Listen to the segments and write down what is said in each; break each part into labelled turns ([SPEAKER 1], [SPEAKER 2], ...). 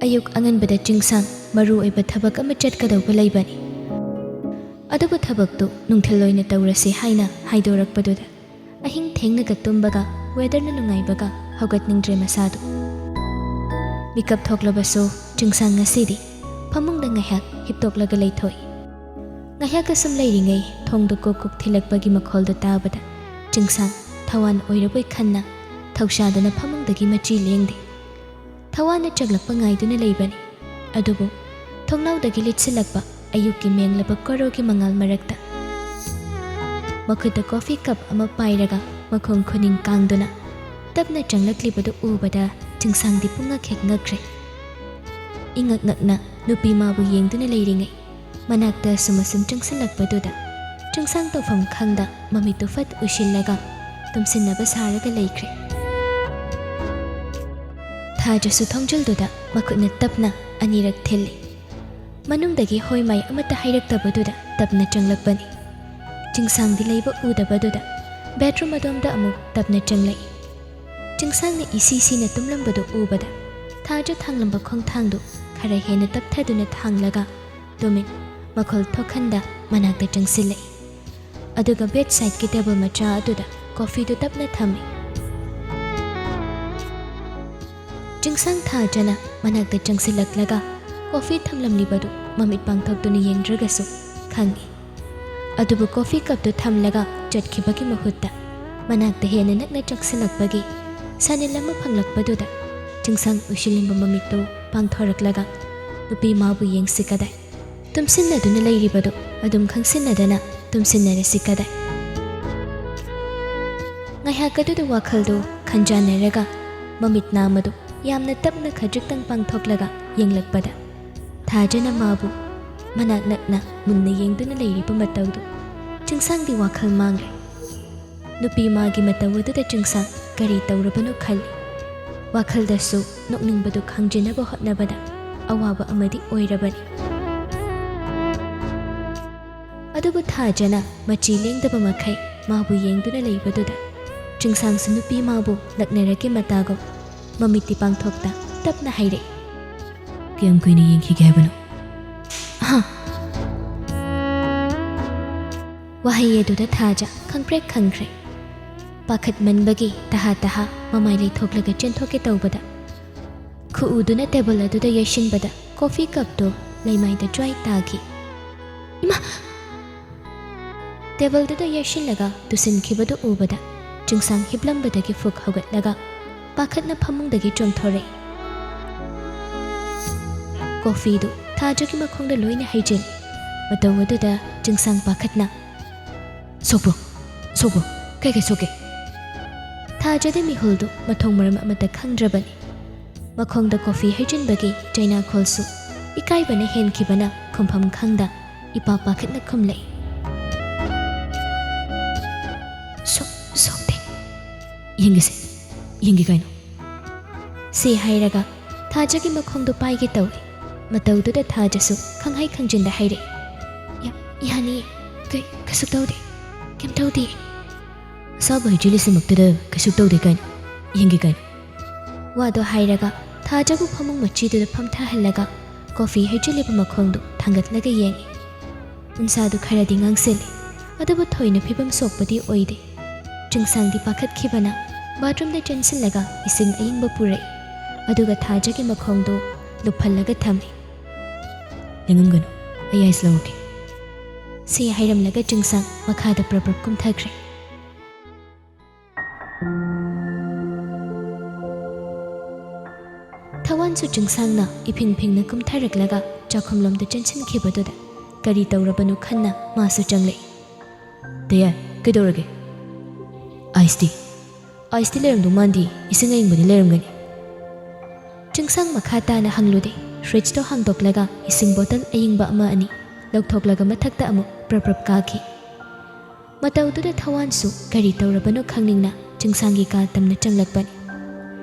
[SPEAKER 1] ꯑꯌꯨꯛ ꯑꯉꯟꯕꯗ ꯆꯤꯡꯁꯥꯡ ꯃꯔꯨ ꯑꯣꯏꯕ ꯊꯕꯛ ꯑꯃ ꯆꯠꯀꯗꯧꯕ ꯂꯩꯕꯅꯤ. ꯑꯗꯨꯕꯨ ꯊꯕꯛꯇꯨ ꯅꯨꯡꯊꯤꯜ ꯑꯣꯏꯅ ꯇꯧꯔꯁꯤ ꯍꯥꯏꯅ ꯍꯥꯏꯗꯣꯔꯛꯄꯗꯨꯗ ꯑꯍꯤꯡ ꯊꯦꯡꯅꯒ ꯇꯨꯝꯕꯒ ꯋꯦꯗꯔꯅ ꯅꯨꯡꯉꯥꯏꯕꯒ ꯍꯧꯒꯠꯅꯤꯡꯗ꯭ꯔꯦ ꯃꯁꯥꯗꯨ. ꯃꯤꯀꯞ ꯊꯣꯛꯂꯕꯁꯨ ꯆꯤꯡꯁꯥꯡ ꯉꯁꯤꯗꯤ ꯐꯃꯨꯡꯗ ꯉꯥꯏꯍꯥꯛ ꯍꯤꯞꯇꯣꯛꯂꯒ ꯂꯩꯊꯣꯛꯏ. ꯉꯥꯏꯍꯥꯛ ꯑꯁꯨꯝ ꯂꯩꯔꯤꯉꯩ ꯊꯣꯡꯗ ꯀꯣꯛ ꯀꯣꯛ ꯊꯤꯜꯂꯛꯄꯒꯤ ꯃꯈꯣꯜꯗꯨ ꯇꯥꯕꯗ ꯆꯤꯡꯁꯥꯡ ꯊꯋꯥꯟ ꯑꯣꯏꯔꯕꯣꯏ ꯈꯟꯅ ꯊꯧꯁꯥꯗꯅ ꯐꯃꯨꯡꯗꯒꯤ ꯃꯆꯤ ꯂꯦꯡꯗꯦ. ꯊꯋꯥꯟꯅ ꯆꯪꯂꯛꯄ ꯉꯥꯏꯗꯨꯅ ꯂꯩꯕꯅꯤ. ꯑꯗꯨꯕꯨ ꯊꯣꯡꯅꯥꯎꯗꯒꯤ ꯂꯤꯠꯁꯤꯜꯂꯛꯄ ꯑꯌꯨꯛꯀꯤ ꯃꯦꯡꯂꯕ ꯀꯣꯔꯣꯒꯤ ꯃꯉꯥꯜ ꯃꯔꯛꯇ ꯃꯈꯨꯠꯇ ꯀꯣꯐꯤ ꯀꯞ ꯑꯃ ꯄꯥꯏꯔꯒ ꯃꯈꯣꯡ ꯈꯨꯅꯤꯡ ꯀꯥꯡꯗꯨꯅ ꯇꯞꯅ ꯆꯪꯂꯛꯂꯤꯕꯗꯨ ꯎꯕꯗ ꯆꯤꯡꯁꯥꯡꯗꯤ ꯄꯨꯡꯉꯛ ꯍꯦꯛ ꯉꯛꯈ꯭ꯔꯦ. ꯏꯉꯛ ꯉꯛꯅ ꯅꯨꯄꯤ ꯃꯥꯕꯨ ꯌꯦꯡꯗꯨꯅ ꯂꯩꯔꯤꯉꯩ ꯃꯅꯥꯛꯇ ꯑꯁꯨꯝ ꯆꯪꯁꯤꯜꯂꯛꯄꯗꯨꯗ ꯆꯤꯡꯁꯥꯡ ꯇꯧꯐꯝ ꯈꯪꯗ ꯃꯃꯤꯠꯇꯨ ꯐꯠ ꯎꯏꯁꯤꯜꯂꯒ ꯇꯨꯝꯁꯤꯟꯅꯕ ꯁꯥꯔꯒ ꯂꯩꯈ꯭ꯔꯦ. ꯊꯥꯖꯁꯨ ꯊꯣꯡꯖꯤꯜꯗꯨꯗ ꯃꯈꯨꯠꯅ ꯇꯞꯅ ꯑꯅꯤꯔꯛ ꯊꯤꯜꯂꯤ. ꯃꯅꯨꯡꯗꯒꯤ ꯍꯣꯏ ꯃꯥꯏ ꯑꯃꯠꯇ ꯍꯥꯏꯔꯛꯇꯕꯗꯨꯗ ꯇꯞꯅ ꯆꯪꯂꯛꯄꯅꯤ. ꯆꯤꯡꯁꯥꯡꯗꯤ ꯂꯩꯕ ꯎꯗꯕꯗꯨꯗ ꯕꯦꯠꯔꯨꯝ ꯑꯗꯣꯝꯗ ꯑꯃꯨꯛ ꯇꯞꯅ ꯆꯪꯂꯛꯏ. ꯆꯤꯡꯁꯥꯡꯅ ꯏꯁꯤꯁꯤꯅ ꯇꯨꯝꯂꯝꯕꯗꯨ ꯎꯕꯗ ꯊꯥꯖ ꯊꯥꯡꯂꯝꯕ ꯈꯣꯡꯊꯥꯡꯗꯨ ꯈꯔ ꯍꯦꯟꯅ ꯇꯞꯊꯗꯨꯅ ꯊꯥꯡꯂꯒ ꯇꯨꯃꯤꯟ ꯃꯈꯣꯜ ꯊꯣꯛꯍꯟꯗ ꯃꯅꯥꯛꯇ ꯆꯪꯁꯤꯜꯂꯛꯏ. ꯑꯗꯨꯒ ꯕꯦꯠ ꯁꯥꯏꯠꯀꯤ ꯇꯦꯕꯜ ꯃꯆꯥ ꯑꯗꯨꯗ ꯀꯣꯐꯤꯗꯨ ꯇꯞꯅ ꯊꯝꯃꯤ. ꯆꯤꯡꯁꯥꯡ ꯊꯥꯖꯅ ꯃꯅꯥꯛꯇ ꯆꯪꯁꯤꯜꯂꯛꯂꯒ ꯀꯣꯐꯤ ꯊꯝꯂꯝꯂꯤꯕꯗꯨ ꯃꯃꯤꯠ ꯄꯥꯡꯊꯣꯛꯇꯨꯅ ꯌꯦꯡꯗ꯭ꯔꯒꯁꯨ ꯈꯪꯏ. ꯑꯗꯨꯕꯨ ꯀꯣꯐꯤ ꯀꯞꯇꯨ ꯊꯝꯂꯒ ꯆꯠꯈꯤꯕꯒꯤ ꯃꯍꯨꯠꯇ ꯃꯅꯥꯛꯇ ꯍꯦꯟꯅ ꯅꯛꯅ ꯆꯪꯁꯤꯜꯂꯛꯄꯒꯤ ꯁꯥꯅꯤꯜ ꯑꯃ ꯐꯪꯂꯛꯄꯗꯨꯗ ꯆꯤꯡꯁꯥꯡ ꯎꯏꯁꯤꯜꯂꯤꯕ ꯃꯃꯤꯠꯇꯨ ꯄꯥꯡꯊꯣꯔꯛꯂꯒ ꯅꯨꯄꯤ ꯃꯥꯕꯨ ꯌꯦꯡꯁꯤ ꯀꯗꯥꯏ, ꯇꯨꯝꯁꯤꯟꯅꯗꯨꯅ ꯂꯩꯔꯤꯕꯗꯨ ꯑꯗꯨꯝ ꯈꯪꯁꯤꯟꯅꯗꯅ ꯇꯨꯝꯁꯤꯟꯅꯔꯁꯤ ꯀꯗꯥꯏ. ꯉꯥꯏꯍꯥꯛ ꯑꯗꯨꯗ ꯋꯥꯈꯜꯗꯨ ꯈꯟꯖꯥꯟꯅꯔꯒ ꯃꯃꯤꯠ ꯅꯥꯃꯗꯨ ꯌꯥꯝꯅ ꯇꯞꯅ ꯈꯖꯤꯛꯇꯪ ꯄꯥꯡꯊꯣꯛꯂꯒ ꯌꯦꯡꯂꯛꯄꯗ ꯊꯥꯖꯅ ꯃꯥꯕꯨ ꯃꯅꯥꯛ ꯅꯛꯅ ꯃꯨꯟꯅ ꯌꯦꯡꯗꯨꯅ ꯂꯩꯔꯤꯕ ꯃꯇꯧꯗꯨ ꯆꯤꯡꯁꯥꯡꯗꯤ ꯋꯥꯈꯜ ꯃꯥꯡꯂꯦ. ꯅꯨꯄꯤ ꯃꯥꯒꯤ ꯃꯇꯧ ꯑꯗꯨꯗ ꯆꯤꯡꯁꯥꯡ ꯀꯔꯤ ꯇꯧꯔꯕꯅꯣ ꯈꯜꯂꯤ. ꯋꯥꯈꯜꯗꯁꯨ ꯅꯣꯛꯅꯤꯡꯕꯗꯨ ꯈꯪꯖꯤꯟꯅꯕ ꯍꯣꯠꯅꯕꯗ ꯑꯋꯥꯕ ꯑꯃꯗꯤ ꯑꯣꯏꯔꯕꯅꯤ. ꯑꯗꯨꯕꯨ ꯊꯥꯖꯅ ꯃꯆꯤ ꯂꯦꯡꯗꯕ ꯃꯈꯩ ꯃꯥꯕꯨ ꯌꯦꯡꯗꯨꯅ ꯂꯩꯕꯗꯨꯗ ꯆꯤꯡꯁꯥꯡꯁꯨ ꯅꯨꯄꯤ ꯃꯥꯕꯨ ꯂꯛꯅꯔꯒꯦ ꯃꯇꯥꯒꯨꯝ ꯃꯃꯤꯠꯇꯤ ꯄꯥꯡꯊꯣꯛꯇ ꯇꯞꯅ ꯍꯥꯏꯔꯛꯏ.
[SPEAKER 2] ꯀꯌꯥꯝ ꯀꯨꯏꯅ ꯌꯦꯡꯈꯤꯒꯦ ꯍꯥꯏꯕꯅꯣ?
[SPEAKER 1] ꯋꯥꯍꯩ ꯑꯗꯨꯗ ꯊꯥꯖ ꯈꯪꯄ꯭ꯔꯦꯛ ꯈꯪꯈ꯭ꯔꯦ. ꯄꯥꯈꯠꯃꯟꯕꯒꯤ ꯇꯍꯥ ꯇꯍꯥ ꯃꯃꯥꯏ ꯂꯩꯊꯣꯛꯂꯒ ꯆꯦꯟꯊꯣꯛꯀꯦ ꯇꯧꯕꯗ ꯈꯨꯎꯗꯨꯅ ꯇꯦꯕꯜ ꯑꯗꯨꯗ ꯌꯩꯁꯤꯟꯕꯗ ꯀꯣꯐꯤ ꯀꯞꯇꯨ ꯂꯩꯃꯥꯏꯗ ꯖ꯭ꯋꯥꯏ ꯇꯥꯈꯤ. ꯏꯃꯥ! ꯇꯦꯕꯜꯗꯨꯗ ꯌꯩꯁꯤꯜꯂꯒ ꯇꯨꯁꯤꯟꯈꯤꯕꯗꯨ ꯎꯕꯗ ꯆꯤꯡꯁꯥꯡ ꯍꯤꯞꯂꯝꯕꯗꯒꯤ ꯐꯨꯛ ꯍꯧꯒꯠꯂꯒ ꯄꯥꯈꯠꯅ ꯐꯃꯨꯡꯗꯒꯤ ꯆꯣꯡꯊꯣꯔꯛꯏ. ꯀꯣꯐꯤꯗꯨ ꯊꯥꯖꯒꯤ ꯃꯈꯣꯡꯗ ꯂꯣꯏꯅ ꯍꯩꯖꯤꯜꯂꯤ. ꯃꯇꯧ ꯑꯗꯨꯗ ꯆꯤꯡꯁꯥꯡ ꯄꯥꯈꯠꯅ
[SPEAKER 2] ꯁꯣꯛꯄ꯭ꯔꯣ? ꯁꯣꯛꯄ꯭ꯔꯣ? ꯀꯩ ꯁꯣꯛꯀꯦ?
[SPEAKER 1] ꯊꯥꯖꯗ ꯃꯤꯍꯨꯜꯗꯨ ꯃꯊꯣꯡ ꯃꯔꯝ ꯑꯃꯠꯇ ꯈꯪꯗ꯭ꯔꯕꯅꯤ. ꯃꯈꯣꯡꯗ ꯀꯣꯐꯤ ꯍꯩꯖꯤꯟꯕꯒꯤ ꯆꯩꯅꯥꯈꯣꯜꯁꯨ ꯏꯀꯥꯏꯕꯅ ꯍꯦꯟꯈꯤꯕꯅ ꯈꯨꯝꯐꯝ ꯈꯪꯗ ꯏꯄꯥ ꯄꯥꯈꯠꯅ ꯈꯨꯝꯂꯛꯏ. ꯁꯣꯛꯇꯦ.
[SPEAKER 2] ꯌꯦꯡꯒꯦ ꯀꯩꯅꯣ?
[SPEAKER 1] ꯁꯤ ꯍꯥꯏꯔꯒ ꯊꯥꯖꯒꯤ ꯃꯈꯣꯡꯗꯨ ꯄꯥꯏꯒꯦ ꯇꯧꯏ. ꯃꯇꯧꯗꯨꯗ ꯊꯥꯖꯁꯨ ꯈꯪꯍꯩ ꯈꯪꯖꯤꯟꯗ ꯍꯥꯏꯔꯛꯏ. ꯌꯥꯅꯤꯌꯦ. ꯀꯩꯁꯨ ꯇꯧꯗꯦ. ꯀꯩꯝ ꯇꯧꯗꯦ.
[SPEAKER 2] ꯑꯁꯥꯕ ꯍꯩꯖꯤꯜꯂꯤꯁꯤꯃꯛꯇꯗ ꯀꯩꯁꯨ ꯇꯧꯗꯦ ꯀꯩꯅꯣ? ꯌꯦꯡꯒꯦ ꯀꯩꯅꯣ?
[SPEAKER 1] ꯋꯥꯗꯣ ꯍꯥꯏꯔꯒ ꯊꯥꯖꯕꯨ ꯐꯃꯨꯡ ꯃꯆꯤꯗꯨꯗ ꯐꯝꯊꯍꯜꯂꯒ ꯀꯣꯐꯤ ꯍꯩꯖꯤꯜꯂꯤꯕ ꯃꯈꯣꯡꯗꯨ ꯊꯥꯡꯒꯠꯂꯒ ꯌꯦꯡꯉꯤ. ꯎꯟꯁꯥꯗꯨ ꯈꯔꯗꯤ ꯉꯥꯡꯁꯤꯜꯂꯤ. ꯑꯗꯨꯕꯨ ꯊꯣꯏꯅ ꯐꯤꯕꯝ ꯁꯣꯛꯄꯗꯤ ꯑꯣꯏꯗꯦ. ꯆꯤꯡꯁꯥꯡꯗꯤ ꯄꯥꯈꯠꯈꯤꯕꯅ ꯕꯥꯠꯔꯨꯝꯗ ꯆꯦꯟꯁꯤꯜꯂꯒ ꯏꯁꯤꯡ ꯑꯏꯪꯕ ꯄꯨꯔꯛꯏ. ꯑꯗꯨꯒ ꯊꯥꯖꯒꯤ ꯃꯈꯣꯡꯗꯨ ꯂꯨꯞꯍꯜꯂꯒ ꯊꯝꯃꯤ.
[SPEAKER 2] ꯌꯦꯡꯉꯝꯒꯅꯨ, ꯑꯩ ꯑꯥꯏꯁ ꯂꯧꯔꯛꯀꯦ.
[SPEAKER 1] ꯁꯤ ꯍꯥꯏꯔꯝꯂꯒ ꯆꯤꯡꯁꯥꯡ ꯃꯈꯥꯗ ꯄ꯭ꯔꯞ ꯀꯨꯝꯊꯈ꯭ꯔꯦ. ꯊꯋꯥꯟꯁꯨ ꯆꯤꯡꯁꯥꯡꯅ ꯏꯐꯤꯡ ꯐꯤꯡꯅ ꯀꯨꯝꯊꯔꯛꯂꯒ ꯆꯥꯛꯈꯨꯝꯂꯣꯝꯗ ꯆꯦꯟꯁꯤꯟꯈꯤꯕꯗꯨꯗ ꯀꯔꯤ ꯇꯧꯔꯕꯅꯣ ꯈꯟꯅ ꯃꯥꯁꯨ ꯆꯪꯂꯛꯏ.
[SPEAKER 2] ꯗꯌꯥ, ꯀꯩꯗꯧꯔꯒꯦ? ꯑꯥꯏꯁꯇꯤ ꯂꯩꯔꯝꯗꯧ ꯃꯥꯟꯗꯦ. ꯏꯁꯤꯡ ꯑꯏꯪꯕꯗꯤ ꯂꯩꯔꯝꯒꯅꯤ.
[SPEAKER 1] ꯆꯤꯡꯁꯥꯡ ꯃꯈꯥ ꯇꯥꯅ ꯍꯪꯂꯨꯗꯦ. ꯐ꯭ꯔꯤꯖꯇꯣ ꯍꯥꯡꯗꯣꯛꯂꯒ ꯏꯁꯤꯡ ꯕꯣꯇꯜ ꯑꯏꯪꯕ ꯑꯃ ꯑꯅꯤ ꯂꯧꯊꯣꯛꯂꯒ ꯃꯊꯛꯇ ꯑꯃꯨꯛ ꯄ꯭ꯔꯞ ꯀꯥꯈꯤ. ꯃꯇꯧꯗꯨꯗ ꯊꯋꯥꯟꯁꯨ ꯀꯔꯤ ꯇꯧꯔꯕꯅꯣ ꯈꯪꯅꯤꯡꯅ ꯆꯤꯡꯁꯥꯡꯒꯤ ꯀꯥ ꯇꯝꯅ ꯆꯪꯂꯛꯄꯅꯤ.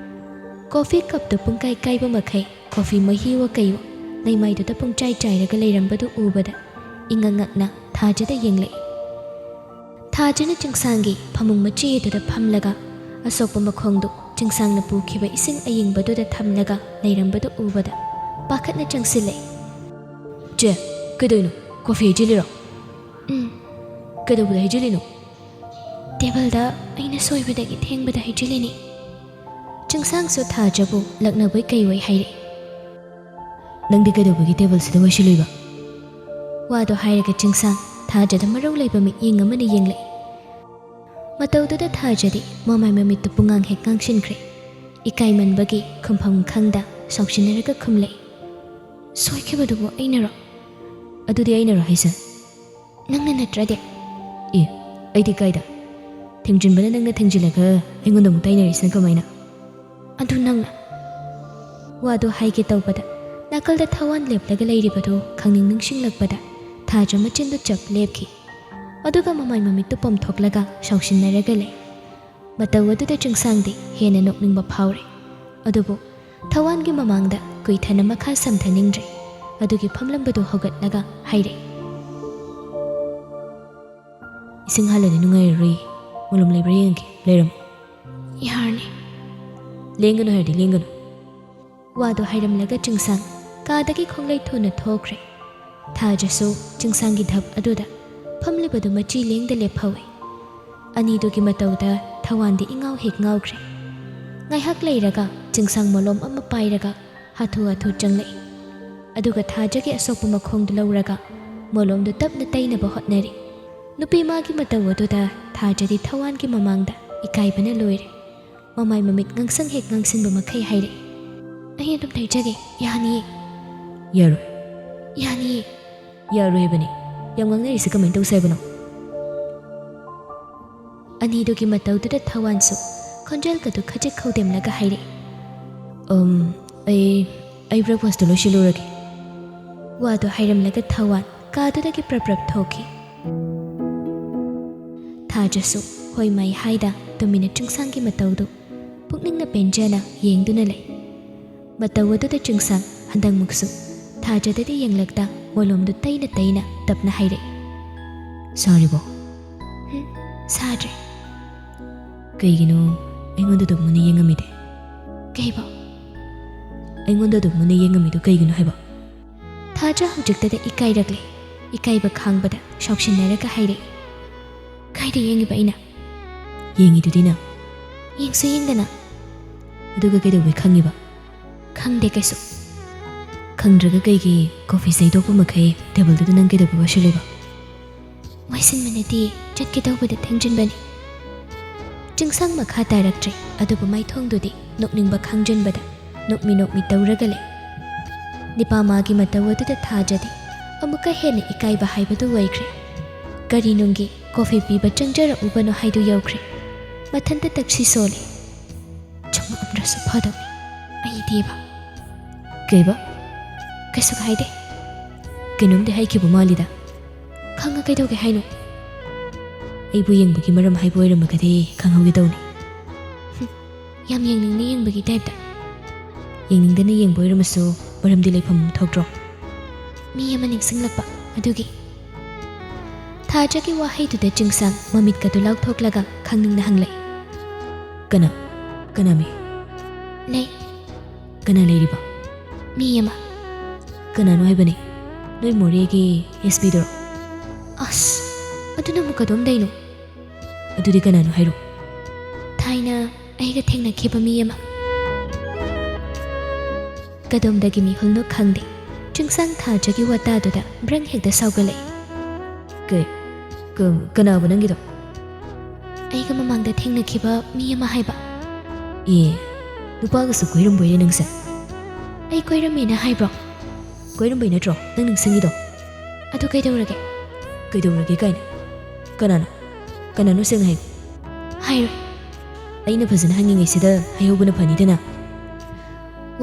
[SPEAKER 1] ꯀꯣꯐꯤ ꯀꯞꯇꯨ ꯄꯨꯡꯀꯥꯏ ꯀꯥꯏꯕ ꯃꯈꯩ ꯀꯣꯐꯤ ꯃꯍꯤꯋꯣ ꯀꯩꯋꯣ ꯂꯩꯃꯥꯏꯗꯨꯗ ꯄꯨꯡꯆꯥꯏ ꯆꯥꯏꯔꯒ ꯂꯩꯔꯝꯕꯗꯨ ꯎꯕꯗ ꯏꯉꯛ ꯉꯛꯅ ꯊꯥꯖꯗ ꯌꯦꯡꯂꯛꯏ. ꯊꯥꯖꯅ ꯆꯤꯡꯁꯥꯡꯒꯤ ꯐꯃꯨꯡ ꯃꯆꯤ ꯑꯗꯨꯗ ꯐꯝꯂꯒ ꯑꯁꯣꯛꯄ ꯃꯈꯣꯡꯗꯨ ꯆꯤꯡꯁꯥꯡꯅ ꯄꯨꯈꯤꯕ ꯏꯁꯤꯡ ꯑꯏꯪꯕꯗꯨꯗ ꯊꯝꯂꯒ ꯂꯩꯔꯝꯕꯗꯨ ꯎꯕꯗ ꯄꯥꯈꯠꯅ ꯆꯪꯁꯤꯜꯂꯦ꯫
[SPEAKER 2] ꯆꯦ ꯀꯩꯗꯧꯔꯤꯅꯣ? ꯀꯣꯐꯤ ꯍꯩꯖꯤꯜꯂꯤꯔꯣ? ꯀꯩꯗꯧꯕꯗ ꯍꯩꯖꯤꯜꯂꯤꯅꯣ?
[SPEAKER 1] ꯇꯦꯕꯜꯗ ꯑꯩꯅ ꯁꯣꯏꯕꯗꯒꯤ ꯊꯦꯡꯕꯗ ꯍꯩꯖꯤꯜꯂꯤꯅꯤ꯫ ꯆꯤꯡꯁꯥꯡꯁꯨ ꯊꯥꯖꯕꯨ ꯂꯛꯅꯕꯣꯏ ꯀꯩꯑꯣꯏ ꯍꯥꯏꯔꯛꯏ꯫
[SPEAKER 2] ꯅꯪꯗꯤ ꯀꯩꯗꯧꯕꯒꯤ ꯇꯦꯕꯜꯁꯤꯗ ꯋꯥꯏꯁꯤꯜꯂꯤꯕ?
[SPEAKER 1] ꯋꯥꯗꯣ ꯍꯥꯏꯔꯒ ꯆꯤꯡꯁꯥꯡ ꯊꯥꯖꯗ ꯃꯔꯧ ꯂꯩꯕ ꯃꯤꯠꯌꯦꯡ ꯑꯃꯅ ꯌꯦꯡꯂꯛꯏ꯫ ꯃꯇꯧꯗꯨꯗ ꯊꯥꯖꯗꯤ ꯃꯃꯥꯏ ꯃꯃꯤꯠꯇꯨ ꯄꯨꯡꯉꯥꯡ ꯍꯦꯛ ꯉꯥꯡꯁꯤꯟꯈ꯭ꯔꯦ꯫ ꯏꯀꯥꯏꯃꯟꯕꯒꯤ ꯈꯨꯝꯐꯝ ꯈꯪꯗ ꯁꯥꯎꯁꯤꯟꯅꯔꯒ ꯈꯨꯝꯂꯛꯏ꯫ ꯁꯣꯏꯈꯤꯕꯗꯨꯕꯨ ꯑꯩꯅꯔꯣ?
[SPEAKER 2] ꯑꯗꯨꯗꯤ ꯑꯩꯅꯔꯣ ꯍꯥꯏꯁꯦ?
[SPEAKER 1] ꯅꯪꯅ ꯅꯠꯇ꯭ꯔꯗꯤ?
[SPEAKER 2] ꯑꯦ ꯑꯩꯗꯤ ꯀꯥꯏꯗ? ꯊꯦꯡꯖꯤꯟꯕꯅ ꯅꯪꯅ ꯊꯦꯡꯖꯤꯜꯂꯒ ꯑꯩꯉꯣꯟꯗ ꯑꯃꯨꯛ ꯇꯥꯏꯅꯔꯤꯁꯤꯅ ꯀꯃꯥꯏꯅ?
[SPEAKER 1] ꯑꯗꯨ ꯅꯪꯅ ꯋꯥꯗꯣ ꯍꯥꯏꯒꯦ ꯇꯧꯕꯗ ꯅꯥꯀꯜꯗ ꯊꯋꯥꯟ ꯂꯦꯞꯂꯒ ꯂꯩꯔꯤꯕꯗꯨ ꯈꯪꯅꯤꯡ ꯅꯤꯡꯁꯤꯡꯂꯛꯄꯗ ꯊꯥꯖ ꯃꯆꯤꯟꯗꯨ ꯆꯞ ꯂꯦꯞꯈꯤ꯫ ꯑꯗꯨꯒ ꯃꯃꯥꯏ ꯃꯃꯤꯠꯇꯨ ꯄꯣꯝꯊꯣꯛꯂꯒ ꯁꯥꯎꯁꯤꯟꯅꯔꯒ ꯂꯩ꯫ ꯃꯇꯧ ꯑꯗꯨꯗ ꯆꯤꯡꯁꯥꯡꯗꯤ ꯍꯦꯟꯅ ꯅꯣꯛꯅꯤꯡꯕ ꯐꯥꯎꯔꯦ꯫ ꯑꯗꯨꯕꯨ ꯊꯋꯥꯟꯒꯤ ꯃꯃꯥꯡꯗ ꯀꯨꯏꯊꯅ ꯃꯈꯥ ꯁꯝꯊꯅꯤꯡꯗ꯭ꯔꯦ꯫ ꯑꯗꯨꯒꯤ ꯐꯝꯂꯝꯕꯗꯨ ꯍꯧꯒꯠꯂꯒ ꯍꯥꯏꯔꯛꯏ꯫
[SPEAKER 2] ꯏꯁꯤꯡ ꯍꯥꯜꯂꯗꯤ ꯅꯨꯡꯉꯥꯏꯔꯔꯣꯏ꯫ ꯃꯣꯂꯣꯝ ꯂꯩꯕ꯭ꯔꯥ ꯌꯦꯡꯒꯦ꯫ ꯂꯩꯔꯝꯃꯣ꯫
[SPEAKER 1] ꯌꯥꯔꯅꯤ꯫
[SPEAKER 2] ꯂꯦꯡꯒꯅꯨ ꯍꯥꯏꯔꯗꯤ ꯂꯦꯡꯒꯅꯨ꯫
[SPEAKER 1] ꯋꯥꯗꯣ ꯍꯥꯏꯔꯝꯂꯒ ꯆꯤꯡꯁꯥꯡ ꯀꯥꯗꯒꯤ ꯈꯣꯡꯂꯩ ꯊꯨꯅ ꯊꯣꯛꯈ꯭ꯔꯦ꯫ ꯊꯥꯖꯁꯨ ꯆꯤꯡꯁꯥꯡꯒꯤ ꯙꯞ ꯑꯗꯨꯗ ꯐꯝꯂꯤꯕꯗꯨ ꯃꯆꯤ ꯂꯦꯡꯗ ꯂꯦꯞꯍꯧꯏ꯫ ꯑꯅꯤꯗꯨꯒꯤ ꯃꯇꯧꯗ ꯊꯋꯥꯟꯗꯤ ꯏꯉꯥꯎ ꯍꯦꯛ ꯉꯥꯎꯈ꯭ꯔꯦ꯫ ꯉꯥꯏꯍꯥꯛ ꯂꯩꯔꯒ ꯆꯤꯡꯁꯥꯡ ꯃꯣꯂꯣꯝ ꯑꯃ ꯄꯥꯏꯔꯒ ꯍꯥꯊꯨ ꯍꯥꯊꯨ ꯆꯪꯂꯛꯏ꯫ ꯑꯗꯨꯒ ꯊꯥꯖꯒꯤ ꯑꯁꯣꯛꯄ ꯃꯈꯣꯡꯗꯨ ꯂꯧꯔꯒ ꯃꯣꯂꯣꯝꯗꯨ ꯇꯞꯅ ꯇꯩꯅꯕ ꯍꯣꯠꯅꯔꯤ꯫ ꯅꯨꯄꯤ ꯃꯥꯒꯤ ꯃꯇꯧ ꯑꯗꯨꯗ ꯊꯥꯖꯗꯤ ꯊꯋꯥꯟꯒꯤ ꯃꯃꯥꯡꯗ ꯏꯀꯥꯏꯕꯅ ꯂꯣꯏꯔꯦ꯫ ꯃꯃꯥꯏ ꯃꯃꯤꯠ ꯉꯥꯡꯁꯪ ꯍꯦꯛ ꯉꯥꯡꯁꯤꯟꯕ ꯃꯈꯩ ꯍꯥꯏꯔꯛꯏ꯫ ꯑꯩ ꯑꯗꯨꯝ ꯂꯩꯖꯒꯦ꯫ ꯌꯥꯅꯤꯌꯦ꯫
[SPEAKER 2] ꯌꯥꯔꯣꯏ꯫
[SPEAKER 1] ꯌꯥꯅꯤꯌꯦ꯫
[SPEAKER 2] ꯌꯥꯔꯣꯏ ꯍꯥꯏꯕꯅꯤ꯫ ꯌꯥꯝ ꯉꯥꯡꯅꯔꯤꯁꯦ ꯀꯃꯥꯏꯅ ꯇꯧꯁꯦ ꯍꯥꯏꯕꯅꯣ?
[SPEAKER 1] ꯑꯅꯤꯗꯨꯒꯤ ꯃꯇꯧꯗꯨꯗ ꯊꯋꯥꯟꯁꯨ ꯈꯣꯟꯖꯦꯜꯒꯗꯨ ꯈꯖꯤꯛ ꯈꯧꯗꯦꯝꯂꯒ ꯍꯥꯏꯔꯛꯏ꯫
[SPEAKER 2] ꯑꯩ ꯕ꯭ꯔꯦꯛꯐꯥꯁꯇꯨ ꯂꯣꯏꯁꯤꯜꯂꯨꯔꯒꯦ꯫
[SPEAKER 1] ꯋꯥꯗꯣ ꯍꯥꯏꯔꯝꯂꯒ ꯊꯋꯥꯟ ꯀꯥꯗꯨꯗꯒꯤ ꯄ꯭ꯔꯞ ꯄ꯭ꯔꯞ ꯊꯣꯛꯈꯤ꯫ ꯊꯥꯖꯁꯨ ꯍꯣꯏ ꯃꯥꯏ ꯍꯥꯏꯗ ꯇꯨꯃꯤꯟꯅ ꯆꯤꯡꯁꯥꯡꯒꯤ ꯃꯇꯧꯗꯨ ꯄꯨꯛꯅꯤꯡꯅ ꯄꯦꯟꯖꯅ ꯌꯦꯡꯗꯨꯅ ꯂꯩ꯫ ꯃꯇꯧ ꯑꯗꯨꯗ ꯆꯤꯡꯁꯥꯡ ꯍꯟꯗꯛꯃꯨꯛꯁꯨ ꯊꯥꯖꯗꯗꯤ ꯌꯦꯡꯂꯛꯇ ꯃꯣꯂꯣꯝꯗꯨ ꯇꯩꯅ ꯇꯩꯅ ꯇꯞꯅ ꯍꯥꯏꯔꯛꯏ꯫
[SPEAKER 2] ꯁꯥꯔꯤꯕꯣ?
[SPEAKER 1] ꯁꯥꯗ꯭ꯔꯦ꯫
[SPEAKER 2] ꯀꯩꯒꯤꯅꯣ ꯑꯩꯉꯣꯟꯗ ꯑꯗꯨꯝ ꯃꯨꯟꯅ ꯌꯦꯡꯉꯝꯃꯤꯗꯤ?
[SPEAKER 1] ꯀꯩꯕꯣ?
[SPEAKER 2] ꯑꯩꯉꯣꯟꯗ ꯑꯗꯨꯝ ꯃꯨꯟꯅ ꯌꯦꯡꯉꯝꯃꯤꯗꯣ ꯀꯩꯒꯤꯅꯣ ꯍꯥꯏꯕ?
[SPEAKER 1] ꯊꯥꯖ ꯍꯧꯖꯤꯛꯇꯗ ꯏꯀꯥꯏꯔꯛꯂꯦ꯫ ꯏꯀꯥꯏꯕ ꯈꯥꯡꯕꯗ ꯁꯥꯎꯁꯤꯟꯅꯔꯒ ꯍꯥꯏꯔꯛꯏ꯫ ꯀꯥꯏꯗ ꯌꯦꯡꯉꯤꯕ ꯑꯩꯅ?
[SPEAKER 2] ꯌꯦꯡꯉꯤꯗꯨꯗꯤ ꯅꯪ꯫
[SPEAKER 1] ꯌꯦꯡꯁꯨ ꯌꯦꯡꯗꯅ꯫
[SPEAKER 2] ꯑꯗꯨꯒ ꯀꯩꯗꯧꯕꯩ ꯈꯪꯉꯤꯕ?
[SPEAKER 1] ꯈꯪꯗꯦ ꯀꯩꯁꯨ꯫
[SPEAKER 2] ꯈꯪꯗ꯭ꯔꯒ ꯀꯩꯒꯤ ꯀꯣꯐꯤ ꯆꯩꯗꯣꯛꯄ ꯃꯈꯩ ꯇꯦꯕꯜꯗꯨꯗ ꯅꯪ ꯀꯩꯗꯧꯕꯩ ꯋꯥꯏꯁꯤꯜꯂꯤꯕ?
[SPEAKER 1] ꯋꯥꯏꯁꯤꯟꯕ ꯅꯠꯇꯤꯌꯦ, ꯆꯠꯀꯦ ꯇꯧꯕꯗ ꯊꯦꯡꯖꯤꯟꯕꯅꯤ꯫ ꯆꯤꯡꯁꯥꯡ ꯃꯈꯥ ꯇꯥꯔꯛꯇ꯭ꯔꯦ꯫ ꯑꯗꯨꯕꯨ ꯃꯥꯏꯊꯣꯡꯗꯨꯗꯤ ꯅꯣꯛꯅꯤꯡꯕ ꯈꯥꯡꯖꯤꯟꯕꯗ ꯅꯣꯛꯃꯤ ꯅꯣꯛꯃꯤ ꯇꯧꯔꯒ ꯂꯩ꯫ ꯅꯤꯄꯥꯃꯥꯒꯤ ꯃꯇꯧ ꯑꯗꯨꯗ ꯊꯥꯖꯗꯤ ꯑꯃꯨꯛꯀ ꯍꯦꯟꯅ ꯏꯀꯥꯏꯕ ꯍꯥꯏꯕꯗꯨ ꯑꯣꯏꯈ꯭ꯔꯦ꯫ ꯀꯔꯤꯅꯨꯡꯒꯤ ꯀꯣꯐꯤ ꯄꯤꯕ ꯆꯪꯖꯔꯛꯎꯕꯅꯣ ꯍꯥꯏꯗꯨ ꯌꯧꯈ꯭ꯔꯦ꯫ ꯃꯊꯟꯇ ꯇꯛꯁꯤ ꯁꯣꯜꯂꯤ꯫ ꯆꯪꯉꯛꯑꯝꯗ꯭ꯔꯁꯨ ꯐꯗꯧꯅꯤ ꯑꯩꯗꯤꯕ꯫
[SPEAKER 2] ꯀꯩꯕ?
[SPEAKER 1] ꯀꯩꯁꯨ ꯍꯥꯏꯗꯦ꯫
[SPEAKER 2] ꯀꯩꯅꯣꯝꯗꯤ ꯍꯥꯏꯈꯤꯕ ꯃꯥꯜꯂꯤꯗ꯫
[SPEAKER 1] ꯈꯪꯉ ꯀꯩꯗꯧꯒꯦ ꯍꯥꯏꯅꯣ?
[SPEAKER 2] ꯑꯩꯕꯨ ꯌꯦꯡꯕꯒꯤ ꯃꯔꯝ ꯍꯥꯏꯕ ꯑꯣꯏꯔꯝꯃꯒꯗꯤ ꯈꯪꯍꯧꯒꯦ ꯇꯧꯅꯤ꯫
[SPEAKER 1] ꯌꯥꯝ ꯌꯦꯡꯅꯤꯡꯅ ꯌꯦꯡꯕꯒꯤ ꯇꯥꯏꯞꯇ꯫
[SPEAKER 2] ꯌꯦꯡꯅꯤꯡꯗꯅ ꯌꯦꯡꯕ ꯑꯣꯏꯔꯝꯃꯁꯨ ꯃꯔꯝꯗꯤ ꯂꯩꯐꯝ ꯊꯣꯛꯇ꯭ꯔꯣ?
[SPEAKER 1] ꯃꯤ ꯑꯃ ꯅꯤꯡꯁꯤꯡꯂꯛꯄ ꯑꯗꯨꯒꯤ꯫ ꯊꯥꯖꯒꯤ ꯋꯥꯍꯩꯗꯨꯗ ꯆꯤꯡꯁꯥꯡ ꯃꯃꯤꯠꯀꯗꯨ ꯂꯥꯎꯊꯣꯛꯂꯒ ꯈꯪꯅꯤꯡꯅ ꯍꯪꯂꯛꯏ꯫
[SPEAKER 2] ꯀꯅꯥ? ꯀꯅꯥ ꯃꯤ?
[SPEAKER 1] ꯂꯩ꯫
[SPEAKER 2] ꯀꯅꯥ ꯂꯩꯔꯤꯕ?
[SPEAKER 1] ꯃꯤ ꯑꯃ꯫
[SPEAKER 2] ꯀꯅꯥꯅꯣ ꯍꯥꯏꯕꯅꯤ? ꯅꯣꯏ ꯃꯣꯔꯦꯒꯤ SPꯗꯨꯔꯣ?
[SPEAKER 1] ꯑꯁ ꯑꯗꯨꯅ ꯑꯃꯨꯛ ꯀꯗꯣꯝꯗꯩꯅꯣ?
[SPEAKER 2] ꯑꯗꯨꯗꯤ ꯀꯅꯥꯅꯣ ꯍꯥꯏꯔꯣ?
[SPEAKER 1] ꯊꯥꯏꯅ ꯑꯩꯒ ꯊꯦꯡꯅꯈꯤꯕ ꯃꯤ ꯑꯃ꯫ ꯀꯗꯣꯝꯗꯒꯤ ꯃꯤꯍꯨꯜꯅꯣ ꯈꯪꯗꯦ꯫ ꯆꯤꯡꯁꯥꯡ ꯊꯥꯖꯒꯤ ꯋꯥꯇꯥꯗꯨꯗ ꯕ꯭ꯔꯪ ꯍꯦꯛꯇ ꯁꯥꯎꯒꯠꯂꯛꯏ꯫
[SPEAKER 2] ꯀꯅꯥꯕꯨ ꯅꯪꯒꯤꯗꯣ?
[SPEAKER 1] ꯑꯩꯒ ꯃꯃꯥꯡꯗ ꯊꯦꯡꯅꯈꯤꯕ ꯃꯤ ꯑꯃ ꯍꯥꯏꯕ꯫
[SPEAKER 2] ꯅꯨꯄꯥꯒꯁꯨ ꯀꯣꯏꯔꯝꯕꯣꯏꯔꯦ ꯅꯪꯁꯦ?
[SPEAKER 1] ꯑꯩ ꯀꯣꯏꯔꯝꯃꯦꯅ ꯍꯥꯏꯕ꯭ꯔꯣ?
[SPEAKER 2] ꯀꯣꯏꯔꯝꯕꯩ ꯅꯠꯇ꯭ꯔꯣ ꯅꯪ ꯅꯤꯡꯁꯤꯡꯉꯤꯗꯣ?
[SPEAKER 1] ꯑꯗꯨ ꯀꯩꯗꯧꯔꯒꯦ?
[SPEAKER 2] ꯀꯩꯗꯧꯔꯒꯦ ꯀꯥꯏꯅ? ꯀꯅꯥꯅꯣ? ꯀꯅꯥꯅꯣ ꯁꯦꯡꯅ ꯍꯥꯏꯌꯨ꯫
[SPEAKER 1] ꯍꯥꯏꯔꯣꯏ꯫
[SPEAKER 2] ꯑꯩꯅ ꯐꯖꯅ ꯍꯪꯉꯤꯉꯩꯁꯤꯗ ꯍꯥꯏꯍꯧꯕꯅ ꯐꯅꯤꯗꯅ꯫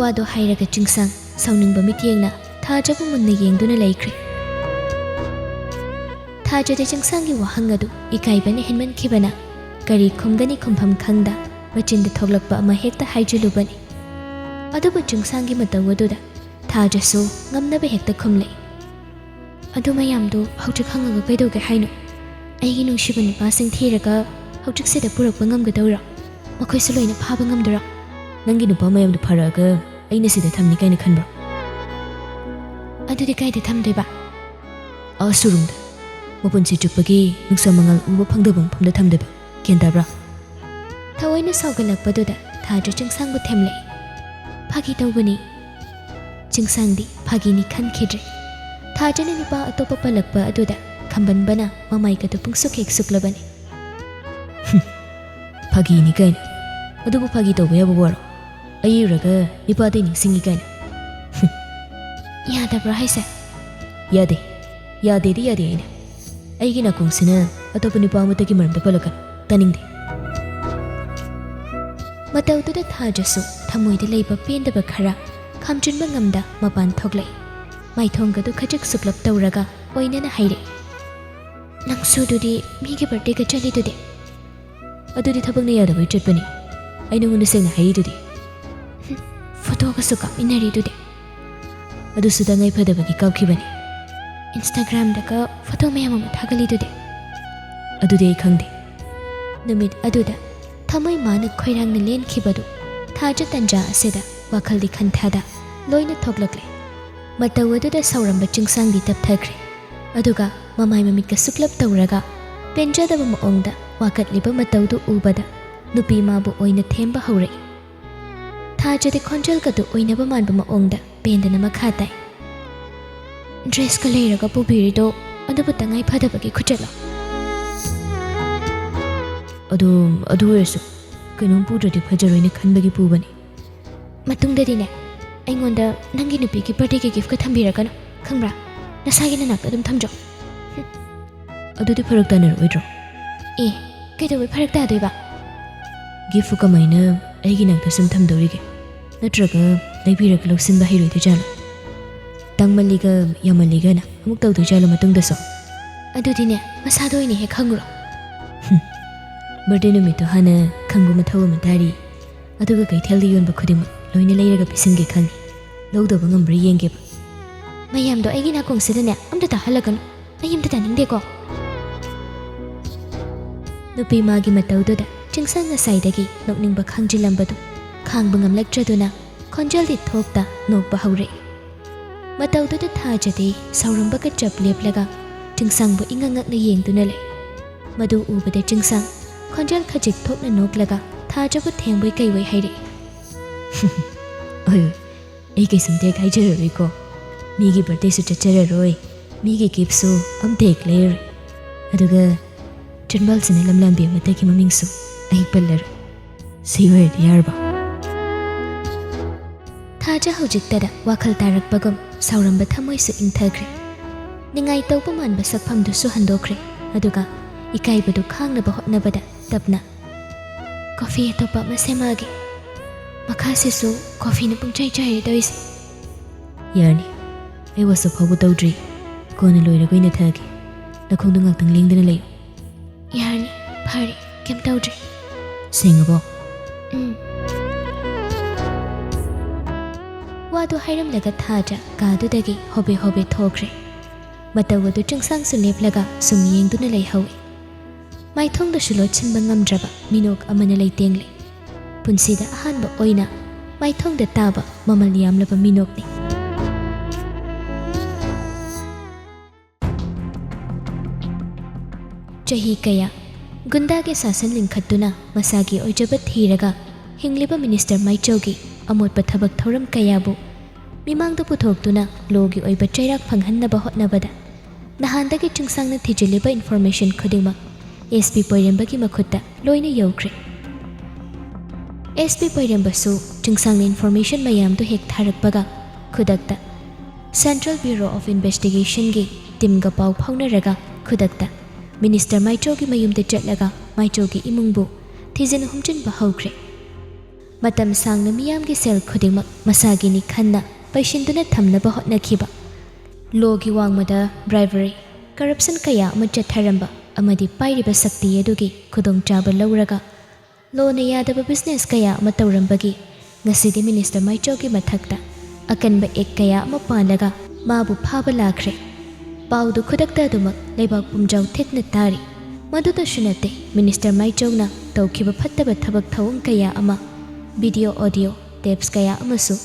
[SPEAKER 1] ꯋꯥꯗꯣ ꯍꯥꯏꯔꯒ ꯆꯤꯡꯁꯥꯡ ꯁꯥꯎꯅꯤꯡꯕ ꯃꯤꯠꯌꯦꯡꯅ ꯊꯥꯖꯕꯨ ꯃꯨꯟꯅ ꯌꯦꯡꯗꯨꯅ ꯂꯩꯈ꯭ꯔꯦ꯫ ꯊꯥꯖꯗ ꯆꯤꯡꯁꯥꯡꯒꯤ ꯋꯥꯍꯪ ꯑꯗꯨ ꯏꯀꯥꯏꯕꯅ ꯍꯦꯟꯃꯟꯈꯤꯕꯅ ꯀꯔꯤ ꯈꯨꯝꯒꯅꯤ ꯈꯨꯝꯐꯝ ꯈꯪꯗ ꯃꯆꯤꯟꯗ ꯊꯣꯛꯂꯛꯄ ꯑꯃ ꯍꯦꯛꯇ ꯍꯥꯏꯖꯤꯜꯂꯨꯕꯅꯤ꯫ ꯑꯗꯨꯕꯨ ꯆꯤꯡꯁꯥꯡꯒꯤ ꯃꯇꯧ ꯑꯗꯨꯗ ꯊꯥꯖꯁꯨ ꯉꯝꯅꯕ ꯍꯦꯛꯇ ꯈꯨꯝꯂꯛꯏ꯫ ꯑꯗꯨ ꯃꯌꯥꯝꯗꯨ ꯍꯧꯖꯤꯛ ꯍꯪꯉꯒ ꯀꯩꯗꯧꯒꯦ ꯍꯥꯏꯅꯣ? ꯑꯩꯒꯤ ꯅꯨꯡꯁꯤꯕ ꯅꯨꯄꯥꯁꯤꯡ ꯊꯤꯔꯒ ꯍꯧꯖꯤꯛꯁꯤꯗ ꯄꯨꯔꯛꯄ ꯉꯝꯒꯗꯧꯔꯣ? ꯃꯈꯣꯏꯁꯨ ꯂꯣꯏꯅ ꯐꯥꯕ ꯉꯝꯗꯣꯏꯔꯣ?
[SPEAKER 2] ꯅꯪꯒꯤ ꯅꯨꯄꯥ ꯃꯌꯥꯝꯗꯨ ꯐꯔꯛꯑꯒ ꯑꯩꯅ ꯁꯤꯗ ꯊꯝꯅꯤ ꯀꯥꯏꯅ ꯈꯟꯕ꯭ꯔꯣ?
[SPEAKER 1] ꯑꯗꯨꯗꯤ ꯀꯥꯏꯗ ꯊꯝꯗꯣꯏꯕ?
[SPEAKER 2] ꯁꯨꯔꯨꯡꯗ ꯃꯄꯨꯟꯁꯤ ꯆꯨꯞꯄꯒꯤ ꯅꯨꯡꯁꯥ ꯃꯉꯥꯜ ꯎꯕ ꯐꯪꯗꯕ ꯃꯐꯝꯗ ꯊꯝꯗꯣꯏꯕ ꯒ꯭ꯌꯥꯟ ꯇꯥꯕ꯭ꯔꯥ?
[SPEAKER 1] ꯊꯑꯣꯏꯅ ꯁꯥꯎꯒꯠꯂꯛꯄꯗꯨꯗ ꯊꯥꯖ ꯆꯤꯡꯁꯥꯡꯕꯨ ꯊꯦꯝꯂꯛꯏ. ꯐꯥꯒꯤ ꯇꯧꯕꯅꯤ. ꯆꯤꯡꯁꯥꯡꯗꯤ ꯐꯥꯒꯤꯅꯤ ꯈꯟꯈꯤꯗ꯭ꯔꯦ. ꯊꯥꯖꯅ ꯅꯨꯄꯥ ꯑꯇꯣꯞꯄ ꯄꯜꯂꯛꯄ ꯑꯗꯨꯗ ꯈꯝꯕꯟꯕꯅ ꯃꯃꯥꯏꯒꯗꯨ ꯄꯨꯡꯁꯨꯛ ꯍꯦꯛ ꯁꯨꯛꯂꯕꯅꯤ.
[SPEAKER 2] ꯐꯥꯒꯤꯅꯤ ꯀꯥꯏꯅ ꯑꯗꯨꯕꯨ ꯐꯥꯒꯤ ꯇꯧꯕ ꯌꯥꯕ ꯋꯥꯔꯣ? ꯑꯩꯔꯒ ꯅꯨꯄꯥꯗꯩ ꯅꯤꯡꯁꯤꯡꯉꯤ ꯀꯥꯏꯅ.
[SPEAKER 1] ꯌꯥꯗꯕ꯭ꯔꯥ ꯍꯥꯏꯁꯦ?
[SPEAKER 2] ꯌꯥꯗꯦ. ꯌꯥꯗꯦꯗꯤ ꯌꯥꯗꯦ ꯑꯩꯅ. ꯑꯩꯒꯤ ꯅꯥꯀꯣꯡꯁꯤꯅ ꯑꯇꯣꯞꯄ ꯅꯨꯄꯥ ꯑꯃꯠꯇꯒꯤ ꯃꯔꯝꯗ ꯄꯜꯂꯛꯀꯅꯨ. ꯇꯥꯅꯤꯡꯗꯦ.
[SPEAKER 1] ꯃꯇꯧꯗꯨꯗ ꯊꯥꯖꯁꯨ ꯊꯃꯣꯏꯗ ꯂꯩꯕ ꯄꯦꯟꯗꯕ ꯈꯔ ꯈꯥꯝꯖꯤꯟꯕ ꯉꯝꯗ ꯃꯄꯥꯟ ꯊꯣꯛꯂꯛꯏ. ꯃꯥꯏꯊꯣꯡꯒꯗꯨ ꯈꯖꯤꯛ ꯁꯨꯛꯂꯞ ꯇꯧꯔꯒ ꯑꯣꯏꯅꯅ ꯍꯥꯏꯔꯛꯏ. ꯅꯪꯁꯨ ꯑꯗꯨꯗꯤ ꯃꯤꯒꯤ ꯕꯔꯊꯗꯦꯒ ꯆꯠꯂꯤꯗꯨꯗꯤ?
[SPEAKER 2] ꯑꯗꯨꯗꯤ ꯊꯕꯛꯅ ꯌꯥꯗꯕꯩ ꯆꯠꯄꯅꯤ. ꯑꯩ ꯅꯉꯣꯟꯗ ꯁꯦꯡꯅ ꯍꯥꯏꯔꯤꯗꯨꯗꯤ.
[SPEAKER 1] ꯐꯣꯇꯣꯒꯁꯨ ꯀꯥꯞꯃꯤꯟꯅꯔꯤꯗꯨꯗꯤ?
[SPEAKER 2] ꯑꯗꯨꯁꯨ ꯇꯉꯥꯏ ꯐꯗꯕꯒꯤ ꯀꯥꯞꯈꯤꯕꯅꯤ.
[SPEAKER 1] ꯏꯟꯁꯇꯥꯒ꯭ꯔꯥꯝꯗꯒ ꯐꯣꯇꯣ ꯃꯌꯥꯝ ꯑꯃ ꯊꯥꯒꯠꯂꯤꯗꯨꯗꯤ?
[SPEAKER 2] ꯑꯗꯨꯗꯤ ꯑꯩ ꯈꯪꯗꯦ.
[SPEAKER 1] ꯅꯨꯃꯤꯠ ꯑꯗꯨꯗ ꯊꯃꯣꯏ ꯃꯥꯅ ꯈꯣꯏꯔꯥꯡꯅ ꯂꯦꯟꯈꯤꯕꯗꯨ ꯊꯥꯖ ꯇꯟꯖꯥ ꯑꯁꯤꯗ ꯋꯥꯈꯜꯗꯤ ꯈꯟꯊꯥꯗ ꯂꯣꯏꯅ ꯊꯣꯛꯂꯛꯂꯦ. ꯃꯇꯧ ꯑꯗꯨꯗ ꯁꯥꯎꯔꯝꯕ ꯆꯤꯡꯁꯥꯡꯗꯤ ꯇꯞꯊꯈ꯭ꯔꯦ. ꯑꯗꯨꯒ ꯃꯃꯥꯏ ꯃꯃꯤꯠꯀ ꯁꯨꯛꯂꯞ ꯇꯧꯔꯒ ꯄꯦꯟꯖꯗꯕ ꯃꯑꯣꯡꯗ ꯋꯥꯀꯠꯂꯤꯕ ꯃꯇꯧꯗꯨ ꯎꯕꯗ ꯅꯨꯄꯤ ꯃꯥꯕꯨ ꯑꯣꯏꯅ ꯊꯦꯝꯕ ꯍꯧꯔꯛꯏ. ꯊꯥꯖꯗꯤ ꯈꯣꯟꯖꯦꯜꯒꯗꯨ ꯑꯣꯏꯅꯕ ꯃꯥꯟꯕ ꯃꯑꯣꯡꯗ ꯄꯦꯟꯗꯅ ꯃꯈꯥ ꯇꯥꯏ. ꯗ꯭ꯔꯦꯁꯀ ꯂꯩꯔꯒ ꯄꯨꯕꯤꯔꯤꯗꯣ ꯑꯗꯨꯕꯨ ꯇꯉꯥꯏ ꯐꯗꯕꯒꯤ ꯈꯨꯆꯠꯂꯣ?
[SPEAKER 2] ꯑꯗꯨ ꯑꯣꯏꯔꯁꯨ ꯀꯩꯅꯣꯝ ꯄꯨꯗ꯭ꯔꯗꯤ ꯐꯖꯔꯣꯏꯅ ꯈꯟꯕꯒꯤ ꯄꯨꯕꯅꯤ.
[SPEAKER 1] ꯃꯇꯨꯡꯗꯗꯤꯅꯦ ꯑꯩꯉꯣꯟꯗ ꯅꯪꯒꯤ ꯅꯨꯄꯤꯒꯤ ꯕꯔꯊꯗꯦꯒꯤ ꯒꯤꯐꯀ ꯊꯝꯕꯤꯔꯛꯀꯅꯨ. ꯈꯪꯕ꯭ꯔꯥ? ꯅꯁꯥꯒꯤ ꯅꯅꯥꯛꯇ ꯑꯗꯨꯝ ꯊꯝꯖꯧ.
[SPEAKER 2] ꯑꯗꯨꯗꯤ ꯐꯔꯛ ꯇꯥꯅꯔꯣꯏꯗ꯭ꯔꯣ?
[SPEAKER 1] ꯑꯦ, ꯀꯩꯗꯧꯕꯩ ꯐꯔꯛ ꯇꯥꯗꯣꯏꯕ?
[SPEAKER 2] ꯒꯤꯐꯄꯨ ꯀꯃꯥꯏꯅ ꯑꯩꯒꯤ ꯅꯥꯛꯇ ꯁꯨꯝ ꯊꯝꯗꯧꯔꯤꯒꯦ? ꯅꯠꯇ꯭ꯔꯒ ꯂꯩꯕꯤꯔꯒ ꯂꯧꯁꯤꯟꯕ ꯍꯩꯔꯣꯏꯗꯣꯏꯖꯥꯠꯂꯣ? ꯇꯥꯡꯃꯜꯂꯤꯒ ꯌꯥꯝꯃꯜꯂꯤꯒꯅ ꯑꯃꯨꯛ ꯇꯧꯗꯣꯏꯖꯥꯠꯂꯣ ꯃꯇꯨꯡꯗꯁꯨ?
[SPEAKER 1] ꯑꯗꯨꯗꯤꯅꯦ ꯃꯁꯥꯗ ꯑꯣꯏꯅ ꯍꯦꯛ ꯈꯪꯉꯨꯔꯣ.
[SPEAKER 2] ꯕꯔꯊꯗꯦ ꯅꯨꯃꯤꯠꯇꯣ ꯍꯥꯟꯅ ꯈꯪꯕ ꯃꯊꯧ ꯑꯃ ꯇꯥꯔꯤ. ꯑꯗꯨꯒ ꯀꯩꯊꯦꯜꯗ ꯌꯣꯟꯕ ꯈꯨꯗꯤꯡꯃꯛ ꯂꯣꯏꯅ ꯂꯩꯔꯒ ꯄꯤꯁꯤꯟꯒꯦ ꯈꯜꯂꯤ. ꯂꯧꯗꯕ ꯉꯝꯕ꯭ꯔꯥ ꯌꯦꯡꯒꯦꯕ.
[SPEAKER 1] ꯃꯌꯥꯝꯗꯣ ꯑꯩꯒꯤ ꯅꯥꯀꯣꯡꯁꯤꯗꯅꯦ ꯑꯝꯇ ꯇꯥꯍꯜꯂꯛꯀꯅꯨ. ꯑꯩ ꯑꯝꯇ ꯇꯥꯅꯤꯡꯗꯦꯀꯣ. ꯅꯨꯄꯤ ꯃꯥꯒꯤ ꯃꯇꯧꯗꯨꯗ ꯆꯤꯡꯁꯥꯡ ꯉꯁꯥꯏꯗꯒꯤ ꯅꯣꯛꯅꯤꯡꯕ ꯈꯥꯡꯖꯤꯜꯂꯝꯕꯗꯨ ꯈꯥꯡꯕ ꯉꯝꯂꯛꯇ꯭ꯔꯗꯨꯅ ꯈꯣꯟꯖꯦꯜꯗꯤ ꯊꯣꯛꯇ ꯅꯣꯛꯄ ꯍꯧꯔꯛꯏ. ꯃꯇꯧꯗꯨꯗ ꯊꯥꯖꯗꯤ ꯁꯥꯎꯔꯝꯕꯒ ꯆꯞ ꯂꯦꯞꯂꯒ ꯆꯤꯡꯁꯥꯡꯕꯨ ꯏꯉꯛꯉꯛꯅ ꯌꯦꯡꯗꯨꯅ ꯂꯩ. ꯃꯗꯨ ꯎꯕꯗ ꯆꯤꯡꯁꯥꯡ ꯈꯣꯟꯖꯦꯜ ꯈꯖꯤꯛ ꯊꯣꯛꯅ ꯅꯣꯛꯂꯒ ꯊꯥꯖꯕꯨ ꯊꯦꯡꯕꯣꯏ ꯀꯩꯕꯣꯏ ꯍꯥꯏꯔꯛꯏ.
[SPEAKER 2] ꯑꯩ ꯀꯩꯁꯨꯝꯇ ꯍꯦꯛ ꯍꯥꯏꯖꯔꯔꯣꯏꯀꯣ. ꯃꯤꯒꯤ ꯕꯔꯊꯗꯦꯁꯨ ꯆꯠꯆꯔꯔꯣꯏ. ꯃꯤꯒꯤ ꯒꯤꯐꯁꯨ ꯑꯝꯇ ꯍꯦꯛ ꯂꯩꯔꯔꯣꯏ. ꯑꯗꯨꯒ ꯆꯟꯕꯥꯜꯁꯤꯅ ꯂꯝꯂꯥꯟꯕꯤ ꯑꯃꯠꯇꯒꯤ ꯃꯃꯤꯡꯁꯨ ꯑꯩ ꯄꯜꯂꯔꯣꯏ. ꯁꯤ ꯑꯣꯏꯔꯗꯤ ꯌꯥꯔꯕ?
[SPEAKER 1] ꯊꯥꯖ ꯍꯧꯖꯤꯛꯇꯗ ꯋꯥꯈꯜ ꯇꯥꯔꯛꯄꯒꯨꯝ ꯁꯥꯎꯔꯝꯕ ꯊꯃꯣꯏꯁꯨ ꯏꯪꯊꯈ꯭ꯔꯦ. ꯅꯤꯡꯉꯥꯏ ꯇꯧꯕ ꯃꯥꯟꯕ ꯁꯛꯐꯝꯗꯨꯁꯨ ꯍꯟꯗꯣꯛꯈ꯭ꯔꯦ. ꯑꯗꯨꯒ ꯏꯀꯥꯏꯕꯗꯨ ꯈꯥꯡꯅꯕ ꯍꯣꯠꯅꯕꯗ ꯇꯞꯅ, ꯀꯣꯐꯤ ꯑꯇꯣꯞꯄ ꯑꯃ ꯁꯦꯝꯃꯛꯑꯒꯦ. ꯃꯈꯥꯁꯤꯁꯨ ꯀꯣꯐꯤꯅ ꯄꯨꯡꯆꯥꯏ ꯆꯥꯏꯔꯦ ꯇꯧꯔꯤꯁꯦ.
[SPEAKER 2] ꯌꯥꯔꯅꯤ. ꯑꯩ ꯋꯥꯁꯞ ꯐꯥꯎꯕ ꯇꯧꯗ꯭ꯔꯤ. ꯀꯣꯟꯅ ꯂꯣꯏꯔꯒ ꯑꯣꯏꯅ ꯊꯛꯑꯒꯦ. ꯅꯈꯣꯡꯗꯣ ꯉꯥꯛꯇꯪ ꯂꯦꯡꯗꯅ ꯂꯩꯌꯨ.
[SPEAKER 1] ꯌꯥꯔꯅꯤ. ꯐꯔꯦ. ꯀꯩꯝ ꯇꯧꯗ꯭ꯔꯤ.
[SPEAKER 2] ꯁꯦꯡꯉꯕꯣ?
[SPEAKER 1] ꯋꯥꯗꯨ ꯍꯥꯏꯔꯝꯂꯒ ꯊꯥꯖ ꯀꯥꯗꯨꯗꯒꯤ ꯍꯣꯕꯦ ꯍꯣꯕꯦ ꯊꯣꯛꯈ꯭ꯔꯦ. ꯃꯇꯧ ꯑꯗꯨ ꯆꯤꯡꯁꯥꯡꯁꯨ ꯂꯦꯞꯂꯒ ꯁꯨꯝ ꯌꯦꯡꯗꯨꯅ ꯂꯩꯍꯧꯏ. ꯃꯥꯏꯊꯣꯡꯗꯁꯨ ꯂꯣꯠꯁꯤꯟꯕ ꯉꯝꯗ꯭ꯔꯕ ꯃꯤꯅꯣꯛ ꯑꯃꯅ ꯂꯩꯇꯦꯡꯂꯤ. ꯄꯨꯟꯁꯤꯗ ꯑꯍꯥꯟꯕ ꯑꯣꯏꯅ ꯃꯥꯏꯊꯣꯡꯗ ꯇꯥꯕ ꯃꯃꯜ ꯌꯥꯝꯂꯕ ꯃꯤꯅꯣꯛꯅꯤ. ꯆꯍꯤ ꯀꯌꯥ ꯒꯨꯟꯗꯥꯒꯤ ꯁꯥꯁꯟ ꯂꯤꯡꯈꯠꯇꯨꯅ ꯃꯁꯥꯒꯤ ꯑꯣꯏꯖꯕ ꯊꯤꯔꯒ ꯍꯤꯡꯂꯤꯕ ꯃꯤꯅꯤꯁꯇꯔ ꯃꯥꯏꯆꯧꯒꯤ ꯑꯃꯣꯠꯄ ꯊꯕꯛ ꯊꯧꯔꯝ ꯀꯌꯥꯕꯨ ꯃꯤꯃꯥꯡꯗ ꯄꯨꯊꯣꯛꯇꯨꯅ ꯂꯣꯒꯤ ꯑꯣꯏꯕ ꯆꯩꯔꯥꯛ ꯐꯪꯍꯟꯅꯕ ꯍꯣꯠꯅꯕꯗ ꯅꯍꯥꯟꯗꯒꯤ ꯆꯤꯡꯁꯥꯡꯅ ꯊꯤꯖꯤꯜꯂꯤꯕ ꯏꯟꯐꯣꯔꯃꯦꯁꯟ ꯈꯨꯗꯤꯡꯃꯛ SP ꯄꯣꯏꯔꯦꯝꯕꯒꯤ ꯃꯈꯨꯠꯇ ꯂꯣꯏꯅ ꯌꯧꯈ꯭ꯔꯦ. SP ꯄꯣꯏꯔꯦꯝꯕꯁꯨ ꯆꯤꯡꯁꯥꯡꯅ ꯏꯟꯐꯣꯔꯃꯦꯁꯟ ꯃꯌꯥꯝꯗꯨ ꯍꯦꯛ ꯊꯥꯔꯛꯄꯒ ꯈꯨꯗꯛꯇ ꯁꯦꯟꯇ꯭ꯔꯦꯜ ꯕ꯭ꯌꯨꯔꯣ ꯑꯣꯐ ꯏꯟꯚꯦꯁꯇꯤꯒꯦꯁꯟꯒꯤ ꯇꯤꯝꯒ ꯄꯥꯎ ꯐꯥꯎꯅꯔꯒ ꯈꯨꯗꯛꯇ ꯃꯤꯅꯤꯁꯇꯔ ꯃꯥꯏꯆꯧꯒꯤ ꯃꯌꯨꯝꯗ ꯆꯠꯂꯒ ꯃꯥꯏꯆꯧꯒꯤ ꯏꯃꯨꯡꯕꯨ ꯊꯤꯖꯤꯟ ꯍꯨꯝꯖꯤꯟꯕ ꯍꯧꯈ꯭ꯔꯦ. ꯃꯇꯝ ꯁꯥꯡꯅ ꯃꯤꯌꯥꯝꯒꯤ ꯁꯦꯜ ꯈꯨꯗꯤꯡꯃꯛ ꯃꯁꯥꯒꯤꯅꯤ ꯈꯟꯅ ꯄꯩꯁꯤꯟꯗꯨꯅ ꯊꯝꯅꯕ ꯍꯣꯠꯅꯈꯤꯕ, ꯂꯣꯒꯤ ꯋꯥꯡꯃꯗ ꯕ꯭ꯔꯥꯏꯕꯔꯤ, ꯀꯔꯞꯁꯟ ꯀꯌꯥ ꯑꯃ ꯆꯠꯊꯔꯝꯕ ꯑꯃꯗꯤ ꯄꯥꯏꯔꯤꯕ ꯁꯛꯇꯤ ꯑꯗꯨꯒꯤ ꯈꯨꯗꯣꯡꯆꯥꯕ ꯂꯧꯔꯒ ꯂꯣꯅ ꯌꯥꯗꯕ ꯕꯤꯖꯤꯅꯦꯁ ꯀꯌꯥ ꯑꯃ ꯇꯧꯔꯝꯕꯒꯤ ꯉꯁꯤꯗꯤ ꯃꯤꯅꯤꯁꯇꯔ ꯃꯥꯏꯆꯧꯒꯤ ꯃꯊꯛꯇ ꯑꯀꯟꯕ ꯑꯦꯛ ꯀꯌꯥ ꯑꯃ ꯄꯥꯜꯂꯒ ꯃꯥꯕꯨ ꯐꯥꯕ ꯂꯥꯛꯈ꯭ꯔꯦ. ꯄꯥꯎꯗꯨ ꯈꯨꯗꯛꯇ ꯑꯗꯨꯃꯛ ꯂꯩꯕꯥꯛ ꯄꯨꯝꯖꯥꯎ ꯊꯦꯠꯅ ꯇꯥꯔꯤ. ꯃꯗꯨꯗꯁꯨ ꯅꯠꯇꯦ, ꯃꯤꯅꯤꯁꯇꯔ ꯃꯥꯏꯆꯧꯅ ꯇꯧꯈꯤꯕ ꯐꯠꯇꯕ ꯊꯕꯛ ꯊꯧꯑꯣꯡ ꯀꯌꯥ ꯑꯃ, ꯚꯤꯗꯤꯑꯣ ꯑꯣꯗꯤꯑꯣ ꯇꯦꯞꯁ ꯀꯌꯥ ꯑꯃꯁꯨ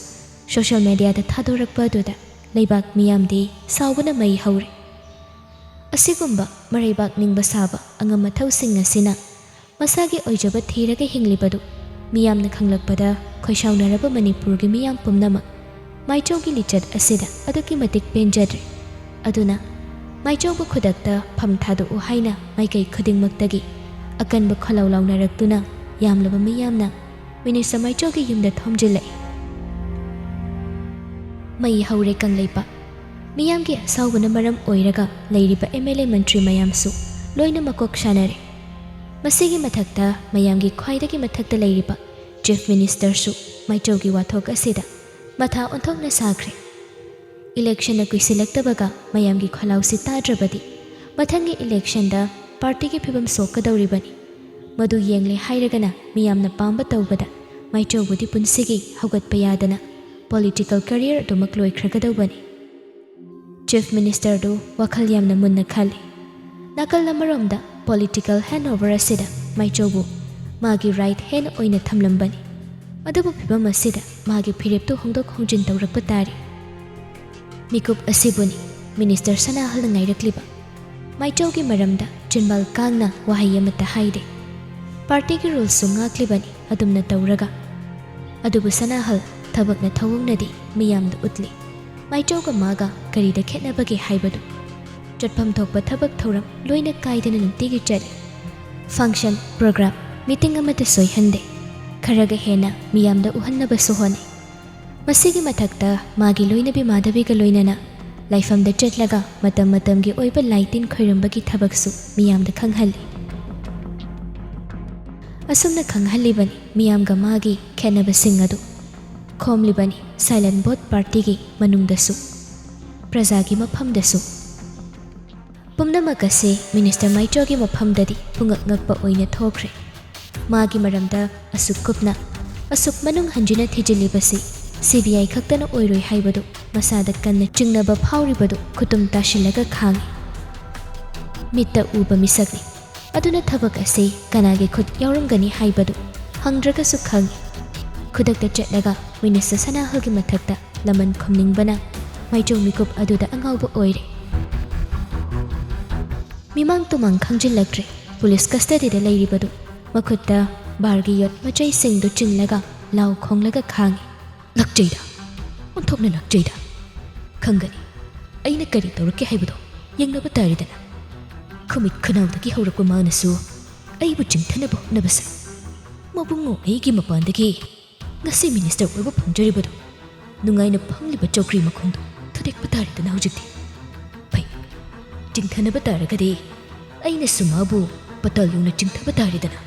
[SPEAKER 1] ꯁꯣꯁꯤꯌꯦꯜ ꯃꯦꯗꯤꯌꯥꯗ ꯊꯥꯗꯣꯔꯛꯄ ꯑꯗꯨꯗ ꯂꯩꯕꯥꯛ ꯃꯤꯌꯥꯝꯗꯤ ꯁꯥꯎꯕꯅ ꯃꯩ ꯍꯧꯔꯦ꯫ ꯑꯁꯤꯒꯨꯝꯕ ꯃꯔꯩꯕꯥꯛ ꯅꯤꯡꯕ ꯁꯥꯕ ꯑꯉꯝ ꯃꯊꯧꯁꯤꯡ ꯑꯁꯤꯅ ꯃꯁꯥꯒꯤ ꯑꯣꯏꯖꯕ ꯊꯤꯔꯒ ꯍꯤꯡꯂꯤꯕꯗꯨ ꯃꯤꯌꯥꯝꯅ ꯈꯪꯂꯛꯄꯗ ꯈꯣꯏꯁꯥꯎꯅꯔꯕ ꯃꯅꯤꯄꯨꯔꯒꯤ ꯃꯤꯌꯥꯝ ꯄꯨꯝꯅꯃꯛ ꯃꯥꯏꯆꯧꯒꯤ ꯂꯤꯆꯠ ꯑꯁꯤꯗ ꯑꯗꯨꯛꯀꯤ ꯃꯇꯤꯛ ꯄꯦꯟꯖꯗ꯭ꯔꯦ꯫ ꯑꯗꯨꯅ ꯃꯥꯏꯆꯧꯕꯨ ꯈꯨꯗꯛꯇ ꯐꯝ ꯊꯥꯗꯣꯛꯎ ꯍꯥꯏꯅ ꯃꯥꯏꯀꯩ ꯈꯨꯗꯤꯡꯃꯛꯇꯒꯤ ꯑꯀꯟꯕ ꯈꯣꯜꯂꯥꯎ ꯂꯥꯎꯅꯔꯛꯇꯨꯅ ꯌꯥꯝꯂꯕ ꯃꯤꯌꯥꯝꯅ ꯃꯤꯅꯤꯁꯇꯔ ꯃꯥꯏꯆꯧꯒꯤ ꯌꯨꯝꯗ ꯊꯣꯝꯖꯤꯜꯂꯛꯏ꯫ ꯃꯩ ꯍꯧꯔꯦ ꯀꯪꯂꯩꯄꯥꯛ꯫ ꯃꯤꯌꯥꯝꯒꯤ ꯑꯁꯥꯎꯕꯅ ꯃꯔꯝ ꯑꯣꯏꯔꯒ ꯂꯩꯔꯤꯕ MLA ꯃꯟꯇ꯭ꯔꯤ ꯃꯌꯥꯝꯁꯨ ꯂꯣꯏꯅ ꯃꯀꯣꯛ ꯁꯥꯅꯔꯦ꯫ ꯃꯁꯤꯒꯤ ꯃꯊꯛꯇ ꯃꯌꯥꯝꯒꯤ ꯈ꯭ꯋꯥꯏꯗꯒꯤ ꯃꯊꯛꯇ ꯂꯩꯔꯤꯕ ꯆꯤꯐ ꯃꯤꯅꯤꯁꯇꯔꯁꯨ ꯃꯥꯏꯆꯧꯒꯤ ꯋꯥꯊꯣꯛ ꯑꯁꯤꯗ ꯃꯊꯥ ꯑꯣꯟꯊꯣꯛꯅ ꯁꯥꯈ꯭ꯔꯦ꯫ ꯏꯂꯦꯛꯁꯟꯅ ꯀꯨꯏꯁꯤꯜꯂꯛꯇꯕꯒ ꯃꯌꯥꯝꯒꯤ ꯈꯣꯜꯂꯥꯎꯁꯤ ꯇꯥꯗ꯭ꯔꯕꯗꯤ ꯃꯊꯪꯒꯤ ꯏꯂꯦꯛꯁꯟꯗ ꯄꯥꯔꯇꯤꯒꯤ ꯐꯤꯕꯝ ꯁꯣꯛꯀꯗꯧꯔꯤꯕꯅꯤ꯫ ꯃꯗꯨ ꯌꯦꯡꯂꯦ ꯍꯥꯏꯔꯒꯅ ꯃꯤꯌꯥꯝꯅ ꯄꯥꯝꯕ ꯇꯧꯕꯗ ꯃꯥꯏꯆꯧꯕꯨꯗꯤ ꯄꯨꯟꯁꯤꯒꯤ ꯍꯧꯒꯠꯄ ꯌꯥꯗꯅ ꯄꯣꯂꯤꯇꯤꯀꯦꯜ ꯀꯦꯔꯤꯌꯔ ꯑꯗꯨꯃꯛ ꯂꯣꯏꯈ꯭ꯔꯒꯗꯧꯕꯅꯤ꯫ ꯆꯤꯐ ꯃꯤꯅꯤꯁꯇꯔꯗꯨ ꯋꯥꯈꯜ ꯌꯥꯝꯅ ꯃꯨꯟꯅ ꯈꯜꯂꯤ꯫ ꯅꯥꯀꯜ ꯑꯃꯔꯣꯝꯗ ꯄꯣꯂꯤꯇꯤꯀꯦꯜ ꯍꯦꯟꯑꯣꯚꯔ ꯑꯁꯤꯗ ꯃꯥꯏꯆꯧꯕꯨ ꯃꯥꯒꯤ ꯔꯥꯏꯠ ꯍꯦꯟ ꯑꯣꯏꯅ ꯊꯝꯂꯝꯕꯅꯤ꯫ ꯑꯗꯨꯕꯨ ꯐꯤꯕꯝ ꯑꯁꯤꯗ ꯃꯥꯒꯤ ꯐꯤꯔꯦꯞꯇꯨ ꯍꯣꯡꯗꯣꯛ ꯍꯣꯡꯖꯤꯟ ꯇꯧꯔꯛꯄ ꯇꯥꯔꯤ꯫ ꯃꯤꯀꯨꯞ ꯑꯁꯤꯕꯨꯅꯤ ꯃꯤꯅꯤꯁꯇꯔ ꯁꯅꯥꯍꯜꯅ ꯉꯥꯏꯔꯛꯂꯤꯕ꯫ ꯃꯥꯏꯆꯧꯒꯤ ꯃꯔꯝꯗ ꯆꯤꯟꯕꯥꯜ ꯀꯥꯡꯅ ꯋꯥꯍꯩ ꯑꯃꯠꯇ ꯍꯥꯏꯗꯦ꯫ ꯄꯥꯔꯇꯤꯒꯤ ꯔꯨꯜꯁꯨ ꯉꯥꯛꯂꯤꯕꯅꯤ ꯑꯗꯨꯝꯅ ꯇꯧꯔꯒ꯫ ꯑꯗꯨꯕꯨ ꯁꯅꯥꯍꯜ ꯊꯕꯛꯅ ꯊꯧꯑꯣꯡꯅꯗꯤ ꯃꯤꯌꯥꯝꯗ ꯎꯠꯂꯤ꯫ ꯃꯥꯏꯆꯧꯒ ꯃꯥꯒ ꯀꯔꯤꯗ ꯈꯦꯠꯅꯕꯒꯦ ꯍꯥꯏꯕꯗꯨ꯫ ꯆꯠꯐꯝ ꯊꯣꯛꯄ ꯊꯕꯛ ꯊꯧꯔꯝ ꯂꯣꯏꯅ ꯀꯥꯏꯗꯅ ꯅꯨꯡꯇꯤꯒꯤ ꯆꯠꯂꯤ꯫ ꯐꯪꯁꯟ, ꯄ꯭ꯔꯣꯒ꯭ꯔꯥꯝ, ꯃꯤꯇꯤꯡ ꯑꯃꯠꯇ ꯁꯣꯏꯍꯟꯗꯦ꯫ ꯈꯔꯒ ꯍꯦꯟꯅ ꯃꯤꯌꯥꯝꯗ ꯎꯍꯟꯅꯕꯁꯨ ꯍꯣꯠꯅꯩ꯫ ꯃꯁꯤꯒꯤ ꯃꯊꯛꯇ ꯃꯥꯒꯤ ꯂꯣꯏꯅꯕꯤ ꯃꯥꯙꯕꯤꯒ ꯂꯣꯏꯅꯅ ꯂꯥꯏꯐꯝꯗ ꯆꯠꯂꯒ ꯃꯇꯝ ꯃꯇꯝꯒꯤ ꯑꯣꯏꯕ ꯂꯥꯏ ꯇꯤꯟ ꯈꯣꯏꯔꯝꯕꯒꯤ ꯊꯕꯛꯁꯨ ꯃꯤꯌꯥꯝꯗ ꯈꯪꯍꯜꯂꯤ꯫ ꯑꯁꯨꯝꯅ ꯈꯪꯍꯜꯂꯤꯕꯅꯤ ꯃꯤꯌꯥꯝꯒ ꯃꯥꯒꯤ ꯈꯦꯠꯅꯕꯁꯤꯡ ꯑꯗꯨ꯫ ꯈꯣꯝꯂꯤꯕꯅꯤ ꯁꯥꯏꯂꯦꯟ ꯚꯣꯠ ꯄꯥꯔꯇꯤꯒꯤ ꯃꯅꯨꯡꯗꯁꯨ ꯄ꯭ꯔꯖꯥꯒꯤ ꯃꯐꯝꯗꯁꯨ꯫ ꯄꯨꯝꯅꯃꯛ ꯑꯁꯤ ꯃꯤꯅꯤꯁꯇꯔ ꯃꯥꯏꯆꯧꯒꯤ ꯃꯐꯝꯗꯗꯤ ꯄꯨꯡꯉꯛ ꯉꯛꯄ ꯑꯣꯏꯅ ꯊꯣꯛꯈ꯭ꯔꯦ꯫ ꯃꯥꯒꯤ ꯃꯔꯝꯗ ꯑꯁꯨꯛ ꯀꯨꯞꯅ ꯑꯁꯨꯛ ꯃꯅꯨꯡ ꯍꯟꯖꯤꯟꯅ ꯊꯤꯖꯤꯜꯂꯤꯕꯁꯤ CBI ꯈꯛꯇꯅ ꯑꯣꯏꯔꯣꯏ ꯍꯥꯏꯕꯗꯨ ꯃꯁꯥꯗ ꯀꯟꯅ ꯆꯤꯡꯅꯕ ꯐꯥꯎꯔꯤꯕꯗꯨ ꯈꯨꯇꯨꯝ ꯇꯥꯁꯤꯜꯂꯒ ꯈꯥꯡꯉꯤ꯫ ꯃꯤꯠꯇ ꯎꯕ ꯃꯤꯁꯛꯅꯤ꯫ ꯑꯗꯨꯅ ꯊꯕꯛ ꯑꯁꯤ ꯀꯅꯥꯒꯤ ꯈꯨꯠ ꯌꯥꯎꯔꯝꯒꯅꯤ ꯍꯥꯏꯕꯗꯨ ꯍꯪꯗ꯭ꯔꯒꯁꯨ ꯈꯪꯉꯤ꯫ ꯈꯨꯗꯛꯇ ꯆꯠꯂꯒ ꯃꯤꯅꯤꯁꯇꯔ ꯁꯅꯥꯍꯜꯒꯤ ꯃꯊꯛꯇ ꯂꯃꯟ ꯈꯨꯝꯅꯤꯡꯕꯅ ꯃꯥꯏꯆꯧ ꯃꯤꯀꯨꯞ ꯑꯗꯨꯗ ꯑꯉꯥꯎꯕ ꯑꯣꯏꯔꯦ꯫ ಮಿಮಾಂಗ್ ತುಮಾಂಗ್ ಖಂಜಿಲ್ಲಕ್ರೆ ಪೊಲೀಸ್ ಕಸ್ಟಡಿದ ಲೈರಿಬದು ಮಖುತ್ತ ಬಾರ್ಗಿ ಯೊಟ್ ಮಚೈಸಿಂಗ್ದು ಚಿನ್ಲಗ ಲಾವ್ ಖೋಂಗ್ಲಗ ಖಾಂಗಿ ಲಕ್ಜೈದ ಒಂಥೋಕ್ನ ಲಕ್ಜೈದ ಖಂಗನಿ ಐನ ಕರಿ ತೌರಕ್ಕೆ ಹೈಬದು ಯಂಗ್ನಬ ತಾರಿದನ ಖುಮಿತ್ ಖನಾವ್ದಗಿ ಹೌರಕ್ಕು ಮಾನಸು ಐಬು ಚಿಂಥನಬ ಹೊನ್ನಬಸೆ ಮಬುಂಗೋ ಐಗಿ ಮಪಾಂದಗಿ ngasi minister oiba phangjaribadu nungaina phangliba chokri makhondu thudekpa taridana hojikti phai chingthanaba taragadi aina sumabu patal yungna chingthaba taridana